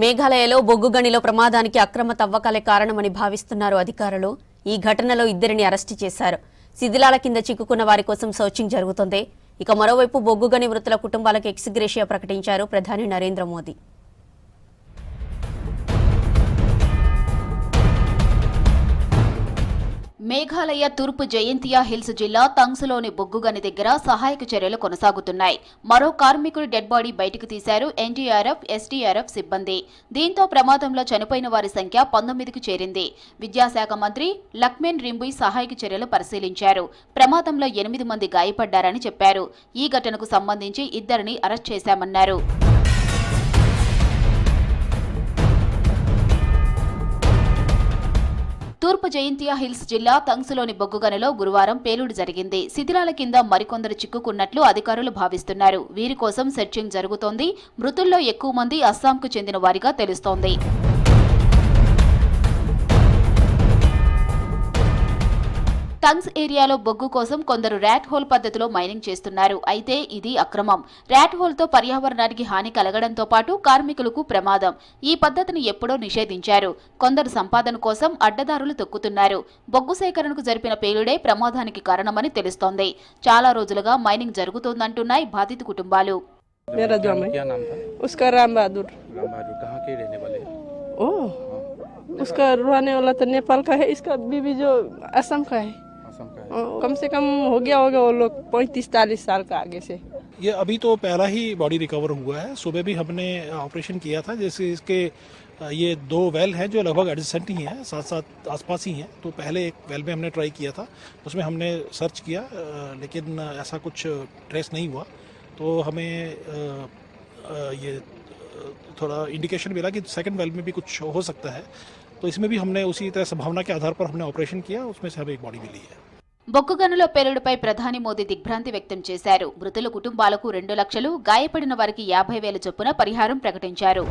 మేఘాలయలో బొగ్గు గనిలో ప్రమాదానికి అక్రమ తవ్వకాలే కారణమని భావిస్తున్నారు అధికారులు. ఈ ఘటనలో ఇద్దరిని అరెస్టు చేశారు. శిథిలాల కింద చిక్కుకున్న వారి కోసం సర్చింగ్ జరుగుతోంది. ఇక మరోవైపు బొగ్గు గని మృతుల కుటుంబాలకు ఎక్స్గ్రేషియా ప్రకటించారు ప్రధాని నరేంద్ర మోదీ. మేఘాలయ తూర్పు జయంతియా హిల్స్ జిల్లా తంగ్స్లోని బొగ్గుగని దగ్గర సహాయక చర్యలు కొనసాగుతున్నాయి. మరో కార్మికుడి డెడ్ బాడీ బయటకు తీశారు ఎన్డీఆర్ఎఫ్, ఎస్డీఆర్ఎఫ్ సిబ్బంది. దీంతో ప్రమాదంలో చనిపోయిన వారి సంఖ్య 19కు చేరింది. విద్యాశాఖ మంత్రి లక్మేన్ రింబుయ్ సహాయక చర్యలు పరిశీలించారు. ప్రమాదంలో 8 మంది గాయపడ్డారని చెప్పారు. ఈ ఘటనకు సంబంధించి ఇద్దరిని అరెస్ట్ చేశామన్నారు. తూర్పు జయంతియా హిల్స్ జిల్లా తంగ్స్లోని బొగ్గుగనిలో గురువారం పేలుడు జరిగింది. శిథిలాల కింద మరికొందరు చిక్కుకున్నట్లు అధికారులు భావిస్తున్నారు. వీరి కోసం సెర్చింగ్ జరుగుతోంది. మృతుల్లో ఎక్కువ మంది అస్సాంకు చెందిన వారిగా తెలుస్తోంది. తంగ్స్ ఏరియాలో బొగ్గు కోసం కొందరు ర్యాట్ హోల్ పద్ధతిలో మైనింగ్ చేస్తున్నారు. అయితే ఇది అక్రమం. ర్యాట్ హోల్తో పర్యావరణానికి హాని కలగడంతో పాటు కార్మికులకు ప్రమాదం. ఈ పద్ధతిని ఎప్పుడో నిషేధించారు. కొందరు సంపాదన కోసం అడ్డదారులు తొక్కుతున్నారు. బొగ్గు సేకరణకు జరిపిన పేలుడే ప్రమాదానికి కారణమని తెలుస్తోంది. చాలా రోజులుగా మైనింగ్ జరుగుతోందంటున్నాయి బాధిత కుటుంబాలు. मेरा जमाई उसका राम बहादुर कहाँ के रहने वाले हैं? उसका रहने वाला तो नेपाल का है, इसका बीवी जो असम का है। असम का है। कम से कम हो गया होगा वो लोग 35-40 साल का आगे से। ये अभी तो पहला ही बॉडी रिकवर हुआ है। सुबह भी हमने ऑपरेशन किया था, जैसे इसके ये 2 वेल हैं जो लगभग एडजेसेंट ही हैं, साथ साथ आसपास ही हैं। तो पहले एक वेल में हमने ट्राई किया था, उसमें हमने सर्च किया लेकिन ऐसा कुछ ट्रेस नहीं हुआ। तो हमें ये थोड़ा इंडिकेशन मिला कि सेकंड वेल में भी कुछ हो सकता है। तो इसमें भी हमने उसी तरह संभावना के आधार पर हमने ऑपरेशन किया, उसमें से हमें एक बॉडी मिली है। బొగ్గుగనుల పేలుడుపై ప్రధాని మోదీ దిగ్భ్రాంతి వ్యక్తం చేశారు. మృతుల కుటుంబాలకు 2 లక్షలు, గాయపడిన వారికి 50,000 చొప్పున పరిహారం ప్రకటించారు.